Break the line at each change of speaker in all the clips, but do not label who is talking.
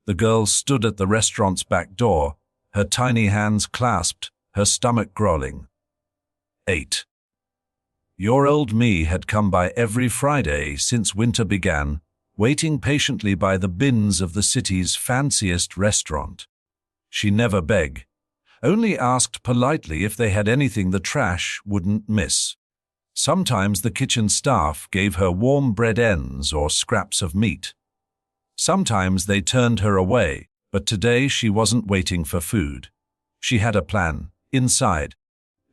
The girl stood at the restaurant's back door, her tiny hands clasped, her stomach growling. 8. Your old me had come by every Friday since winter began, waiting patiently by the bins of the city's fanciest restaurant. She never begged, only asked politely if they had anything the trash wouldn't miss. Sometimes the kitchen staff gave her warm bread ends or scraps of meat. Sometimes they turned her away, but today she wasn't waiting for food. She had a plan. Inside,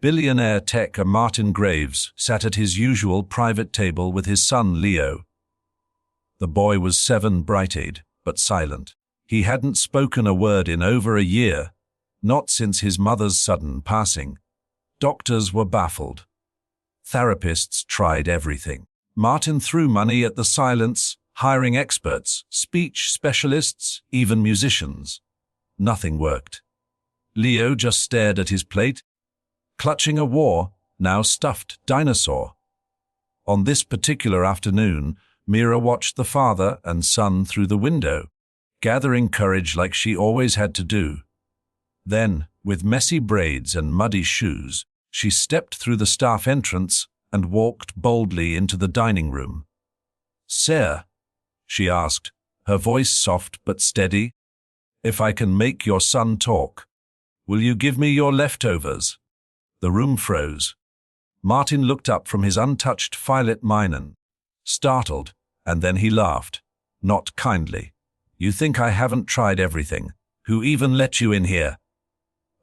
billionaire tech Martin Graves sat at his usual private table with his son Leo. The boy was 7, bright-eyed, but silent. He hadn't spoken a word in over a year, not since his mother's sudden passing. Doctors were baffled. Therapists tried everything. Martin threw money at the silence, hiring experts, speech specialists, even musicians. Nothing worked. Leo just stared at his plate, clutching a now stuffed dinosaur. On this particular afternoon, Mira watched the father and son through the window, gathering courage like she always had to do. Then, with messy braids and muddy shoes, she stepped through the staff entrance and walked boldly into the dining room. "Sir," she asked, her voice soft but steady, "if I can make your son talk, will you give me your leftovers?" The room froze. Martin looked up from his untouched filet mignon, startled, and then he laughed, not kindly. "You think I haven't tried everything? Who even let you in here?"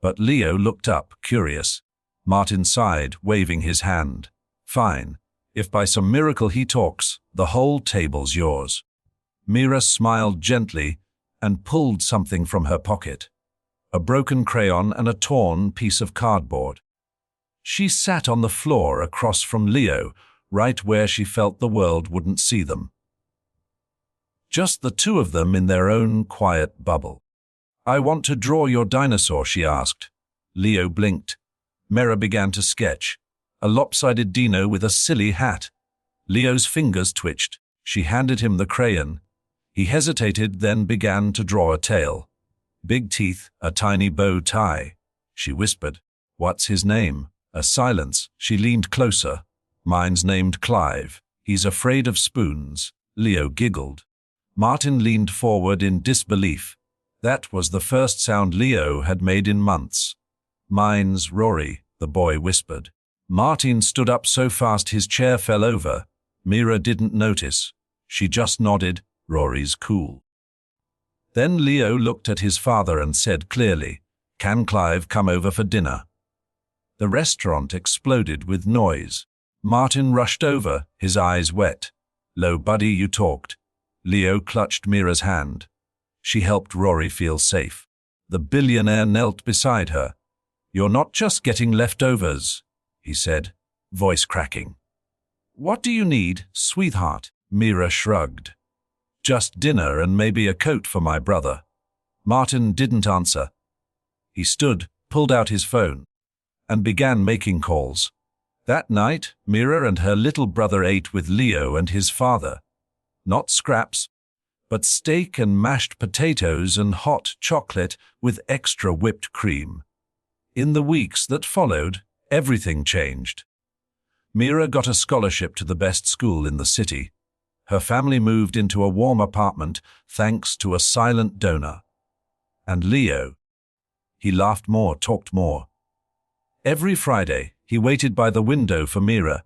But Leo looked up, curious. Martin sighed, waving his hand. "Fine. If by some miracle he talks, the whole table's yours." Mira smiled gently and pulled something from her pocket. A broken crayon and a torn piece of cardboard. She sat on the floor across from Leo, right where she felt the world wouldn't see them. Just the two of them in their own quiet bubble. "I want to draw your dinosaur," she asked. Leo blinked. Mira began to sketch. A lopsided dino with a silly hat. Leo's fingers twitched. She handed him the crayon. He hesitated, then began to draw a tail. "Big teeth, a tiny bow tie." She whispered, "What's his name?" A silence. She leaned closer. "Mine's named Clive. He's afraid of spoons." Leo giggled. Martin leaned forward in disbelief. That was the first sound Leo had made in months. "Mine's Rory," the boy whispered. Martin stood up so fast his chair fell over. Mira didn't notice. She just nodded. "Rory's cool." Then Leo looked at his father and said clearly, "Can Clive come over for dinner?" The restaurant exploded with noise. Martin rushed over, his eyes wet. "Lo, buddy, you talked." Leo clutched Mira's hand. She helped Rory feel safe. The billionaire knelt beside her. "You're not just getting leftovers," he said, voice cracking. "What do you need, sweetheart?" Mira shrugged. "Just dinner and maybe a coat for my brother." Martin didn't answer. He stood, pulled out his phone, and began making calls. That night, Mira and her little brother ate with Leo and his father. Not scraps, but steak and mashed potatoes and hot chocolate with extra whipped cream. In the weeks that followed, everything changed. Mira got a scholarship to the best school in the city. Her family moved into a warm apartment thanks to a silent donor. And Leo, he laughed more, talked more. Every Friday, he waited by the window for Mira.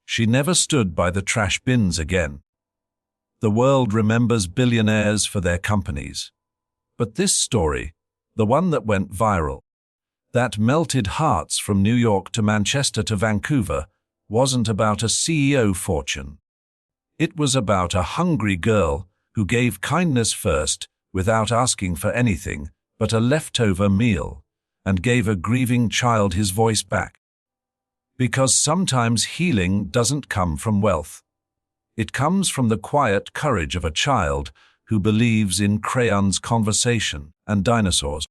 She never stood by the trash bins again. The world remembers billionaires for their companies. But this story, the one that went viral, that melted hearts from New York to Manchester to Vancouver, wasn't about a CEO fortune. It was about a hungry girl who gave kindness first without asking for anything but a leftover meal, and gave a grieving child his voice back. Because sometimes healing doesn't come from wealth. It comes from the quiet courage of a child who believes in crayons, conversation, and dinosaurs.